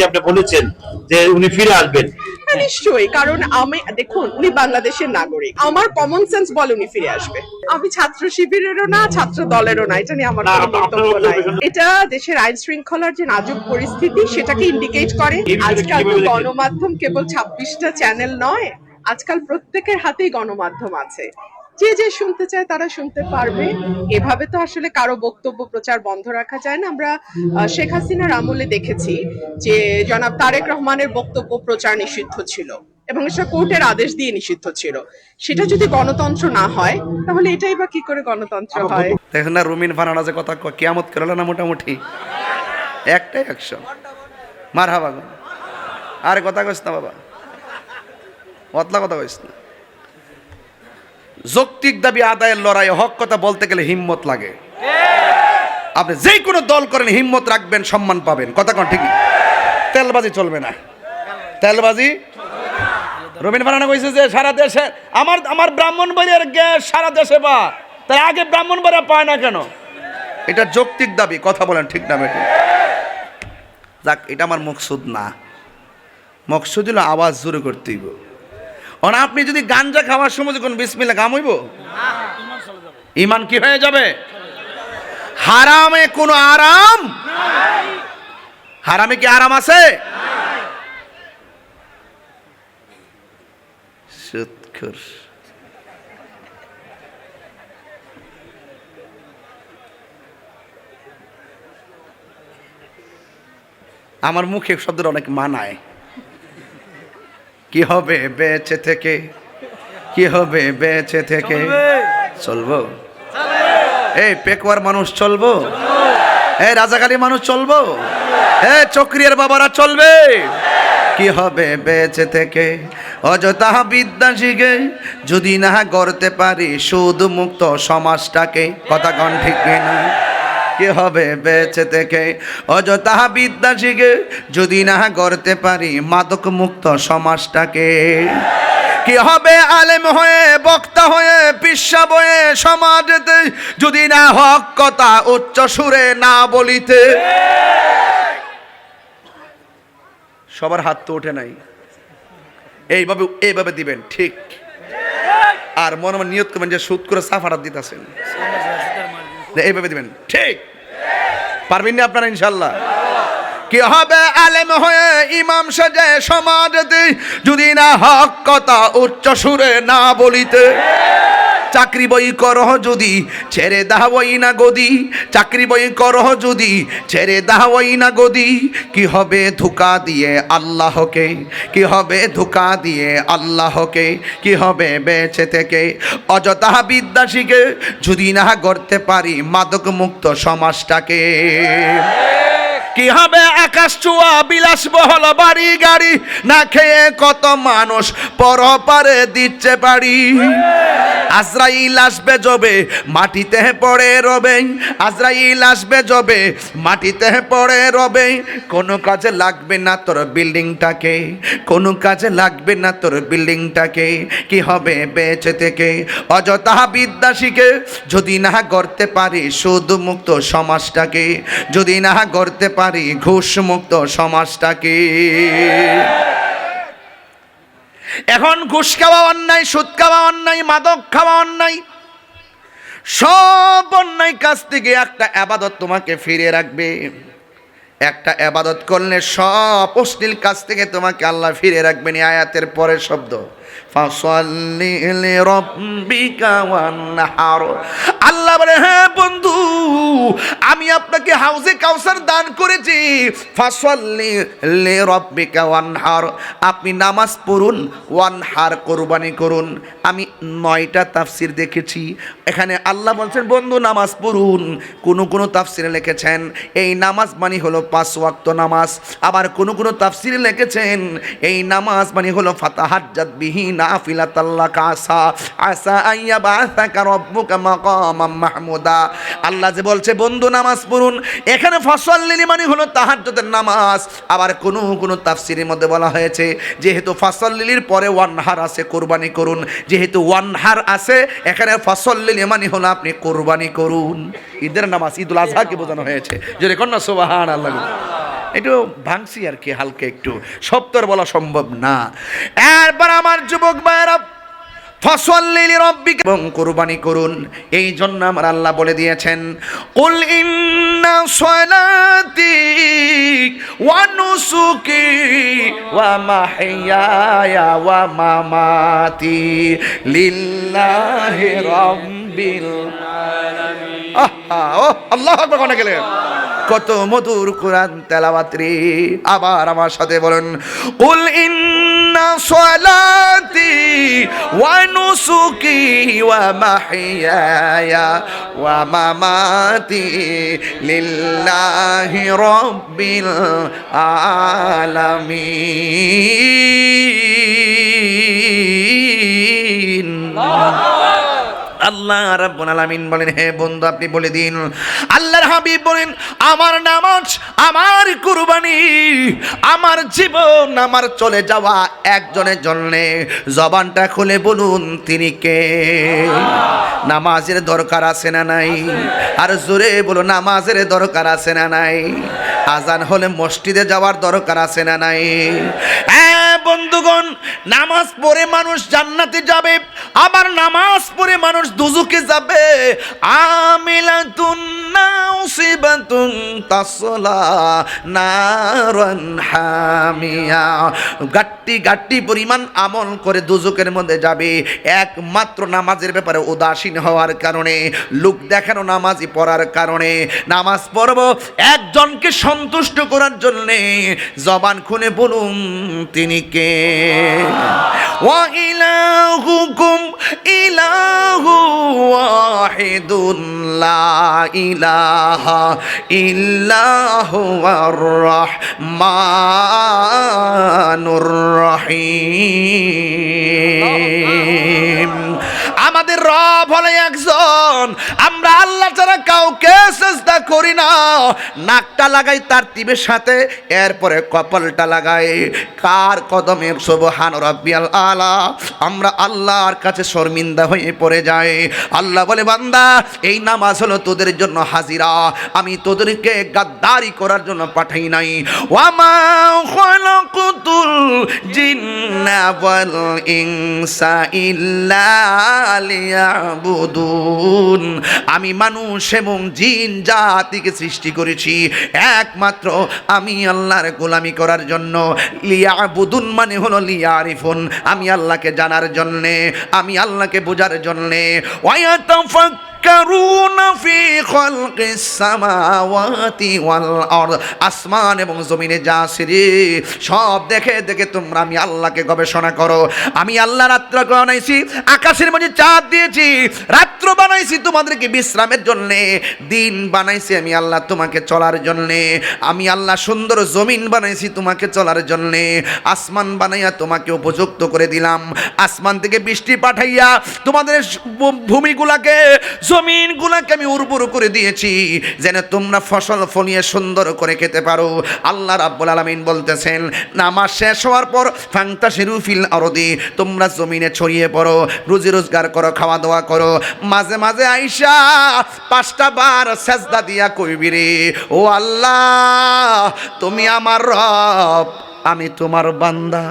আপনি বলেছেন যে উনি ফিরে আসবেন। হ্যাঁ, নিশ্চয়ই, কারণ আমি দেখুন উনি বাংলাদেশের নাগরিক, আমার কমন সেন্স বলে উনি ফিরে আসবে। আমি ছাত্র শিবিরেরও না, ছাত্র দলেরও না, এটা নিয়ে আমার কোনো বক্তব্য নাই। এটা দেশের আইন শৃঙ্খলার যে নাজুক পরিস্থিতি সেটাকে ইন্ডিকেট করে। আজকাল তো গণমাধ্যম কেবল 26টা চ্যানেল নয়, আজকাল প্রত্যেকের হাতেই গণমাধ্যম আছে, যে যে শুনতে চায় তারা শুনতে পারবে। এভাবে তো আসলে কারো বক্তব্য প্রচার বন্ধ রাখা যায় না। আমরা শেখ হাসিনার আমলে দেখেছি যে জনাব তারেক রহমানের বক্তব্য প্রচার নিষিদ্ধ ছিল এবং সেটা কোর্টের আদেশ দিয়ে নিষিদ্ধ ছিল। সেটা যদি গণতন্ত্র না হয় তাহলে এটাই বা কি করে গণতন্ত্র হয়? দেখেন না রুমিন ফারহানা যে কথা কিয়ামত করলো না মোটামুটি একটাই অ্যাকশন মার হাবা গো। আর কথা কইস না বাবা, অতলা কথা কইস না। যৌক্তিক দাবি আদায়ের লড়াই, হক কথা বলতে গেলে হিম্মত লাগে। আপনি যে কোনো দল করেন হিম্মত রাখবেন, সম্মান পাবেন। কথা কোন ঠিকই, তেলবাজি চলবে না, তেলবাজি। রবীন ফারহানা কইছে যে সারা দেশে আমার ব্রাহ্মণবাড়িয়ার গ্যাস সারা দেশে পা, তার আগে ব্রাহ্মণবাড়িয়া পায় না কেন? এটা যৌক্তিক দাবি, কথা বলেন ঠিক না বেটি? যাক, এটা আমার মকসুদ না। মকসুদ হলো আওয়াজ জোরে করতে হইব। আপনি যদি গাঞ্জা খাওয়ার সময় কোন বিসমিল্লাহ কাম হইব, ইমান কি হয়ে যাবে? হারামে কোনো আরাম? হারামে কি আরাম আছে? সুৎখোর। আমার মুখে শব্দটা অনেক মানায়। কি হবে বেঁচে থেকে, কি হবে বেঁচে থেকে? চলবো এই পেকুয়ার মানুষ চলবো, এই রাজাকালী মানুষ চলবো, এই চক্রিয়ার বাবারা চলবে। কি হবে বেঁচে থেকে? অযথা বিদ্যা শিখে যদি না গড়তে পারি সুদ মুক্ত সমাজটাকে। কথা কন ঠিক না? কি হবে বেঁচে থেকে? অযথা বিদ্যা শিখে যদি না গড়তে পারি মাদক মুক্ত সমাজটাকে। কি হবে আলেম হয়ে বক্তা হয়ে পিসা বয়ে সমাজেতে যদি না হক কথা উচ্চ সুরে না বলিতে। সবার হাত তো ওঠে নাই, এইভাবে দিবেন ঠিক। আর মনে মনে নিয়ত করবেন যে সুদ করে সাফারাত দিতেছেন, এইভাবে দিবেন ঠিক। পারবেন না আপনারা ইনশাল্লাহ? কি হবে আলেম হয়ে ইমাম সাজে সমাজে যদি না হক কথা উচ্চ সুরে না বলিতে। চাকরি বই করহ যদি ছেড়ে দাওয়াই না গদি, চাকরি বই করহ যদি ছেড়ে দাওয়াই না গদি। কি হবে ধোঁকা দিয়ে আল্লাহকে, কি হবে ধোঁকা দিয়ে আল্লাহকে? কি হবে বেঁচে থেকে? অযথা বিদ্যা শিখে যদি না গড়তে পারি মাদক মুক্ত সমাজটাকে। কি হবে আকাশ চুয়া বিলাসবহল বাড়ি গাড়ি না খেয়ে কত মানুষ পরপারে দিচ্ছে বাড়ি। আজরাইল আসবে যবে মাটিতে পড়ে রবে, আজরাইল আসবে যবে মাটিতে পড়ে রবে। কোনো কাজে লাগবে না তোর বিল্ডিংটাকে, কোনো কাজে লাগবে না তোর বিল্ডিংটাকে। কি হবে বেঁচে থেকে? অযথা বিদ্যা শিখে যদি না গড়তে পারি সুদ মুক্ত সমাজটাকে, যদি না গড়তে পারি ঘুষ মুক্ত সমাজটাকে। এখন ঘুষ খাওয়া অন্যায়, সুদ খাওয়া অন্যায়, মাদক খাওয়া অন্যায়। সব অন্যায় কাজ থেকে একটা ইবাদত তোমাকে ফিরে রাখবে। একটা ইবাদত করলে সব অশ্লীল কাজ থেকে তোমাকে আল্লাহ ফিরে রাখবেন। আয়াতের পরের শব্দ ফাসাল্লি লিরাব্বিকা ওয়ানহার। আল্লাহ বলে হ্যাঁ বন্ধু, আমি আপনাকে হাউজে কাউসার দান করেছি। ফাসাল্লি লিরাব্বিকা ওয়ানহার, আপনি নামাজ পড়ুন, ওয়ানহার কুরবানি করুন। আমি 9টা তাফসির দেখেছি, এখানে আল্লাহ বলছেন বন্ধু নামাজ পড়ুন। কোন তাফসিরে লিখেছেন এই নামাজ মানে হলো 5 ওয়াক্ত নামাজ। আবার কোন তাফসিরে লিখেছেন এই নামাজ মানে হলো ফাতাহাজ্জাত বিহি নাফিলাতাল্লাকা আসা আসা আইয়াবাসাকা রাব্বুকা মাকামাম মাহমুদা। আল্লাহ যে বলছে বন্ধু নামাজ পড়ুন, এখানে ফাসাল্লি মানে হলো তাহাজ্জুদের নামাজ। আবার কোন তাফসিরের মধ্যে বলা হয়েছে যেহেতু ফাসাল্লির পরে ওয়ানহার আছে কুরবানি করুন, যেহেতু ওয়ানহার আছে এখানে ফাসাল্লি মানে হলো আপনি কুরবানি করুন। ঈদের নামাজ ঈদুল আজহাকে বোঝানো হয়েছে। যদি কন্যা সুবহানাল্লাহ। একটু ভাঙছি আর কি, হালকা একটু, সব তো আর বলা সম্ভব না। এরপর আমার যুবক ভাইরা ফসল্লি লিরাব্বিকা, এবং কুরবানি করুন। এই জন্য আমার আল্লাহ বলে দিয়েছেন, কুল ইন্না সলাতি ওয়া নুসুকি ওয়া মাহইয়ায়া ওয়া মামাতি লিল্লাহি রাব্বিল আলামিন। আল্লাহু আকবার কোনে গেলেন, কত মধুর কোরআন তেলাওয়াত রে। আবার আমার সাথে বলেন, কুল ইন্না সলাতি ওয়া নুসুকি ওয়া মাহইয়ায়া ওয়া মামাতি লিল্লাহি রাব্বিল আলামিন। আল্লাহ রাব্বুল আলামিন বলেন, হে বন্ধু আপনি বলে দিন, আল্লাহর হাবিব বলেন, আমার নামাজ, আমার কুরবানি, আমার জীবন, আমার চলে যাওয়া একজনের জন্য। জবানটা খুলে বলুন তিনি কে? নামাজের দরকার আছে না নাই? আর জোরে বলুন, নামাজের দরকার আছে না নাই? আজান হলে মসজিদে যাওয়ার দরকার আছে না নাই? হ্যাঁ বন্ধুগণ, নামাজ পড়ে মানুষ জান্নাতে যাবে, আবার নামাজ পড়ে মানুষ দুজুকে যাবে। আমিলাতুন নাসিবাতুন তাসলা নারান হামিয়া, গাট্টি গাট্টি পরিমাণ আমল করে দুজুকের মধ্যে যাবে, একমাত্র নামাজের ব্যাপারে উদাসীন হওয়ার কারণে, লোক দেখানো নামাজি পড়ার কারণে। নামাজ পড়ব একজনকে সন্তুষ্ট করার জন্যে, জবান খুলে বলুন তিনি কে? ওয়া ইলাহুকুম ইলাহু ওয়াহিদুন লা ইলাহা ইল্লাহু আর রহমানুর রহিম। আমাদের রব হলো একজন, আমরা আল্লাহ ছাড়া কাউকে সিজদা করি না। নাকটা লাগাই তার তিবের সাথে, এরপরে কপালটা লাগাই কার কদমে, সুবহান রাব্বিয়াল আলা। আমরা আল্লাহর কাছে শর্মিন্দা হয়ে পড়ে যাই। আল্লাহ বলে, বান্দা এই নামাজ হলো তোদের জন্য হাজিরা, আমি তোদেরকে গাদ্দারি করার জন্য পাঠাই নাই। ওয়ামা খালাকুতুল জিন্না ওয়াল ইনসা ইল্লা লিয়াবুদুন, আমি মানুষ এবং জিন জাতিকে সৃষ্টি করেছি একমাত্র আমি আল্লাহর গোলামি করার জন্য। লিয়াবুদুন মানে হলো লিয়ারিফুন, আমি আল্লাহকে জানার জন্যে, আমি আল্লাহকে বোঝার জন্যে। ওয়ায়াতাফাক্কারুনা ফি খালকিস সামাওয়াতি ওয়াল আরদ, আসমান এবং জমিনে যা আছে রে সব দেখে দেখে তোমরা আমি আল্লাহকে গবেষণা করো। আমি আল্লাহ রাত্র বানাইছি, আকাশের মধ্যে চাঁদ দিয়েছি, রাত্র বানাইছি তোমাদেরকে বিশ্রামের জন্যে, দিন বানাইছি আমি আল্লাহ তোমাকে চলার জন্যে। আমি আল্লাহ সুন্দর জমিন বানাইছি তোমাকে চলার জন্যে, আসমান বানাইয়া তোমাকে উপযুক্ত করে দিলাম, আসমান থেকে বৃষ্টি পাঠাইয়া তোমাদের ভূমিগুলাকে, জমিনগুলাকে আমি উর্বর করে দিয়েছি, যেন তোমরা ফসল ফলিয়ে সুন্দর করে খেতে পারো। আল্লাহ রাব্বুল আলামিন বলতেছেন, নামাজ শেষ হওয়ার পর ফান্তাশিরু ফিল আরদি, তোমরা জমিনে ছড়িয়ে পড়ো, রুজি রোজগার করো, খাওয়া দাওয়া করো। মাঝে মাঝে আইসা 5টা বার সেজদা দিয়া কইবি রে, ও আল্লাহ তুমি আমার রব, আমি তোমার বান্দা।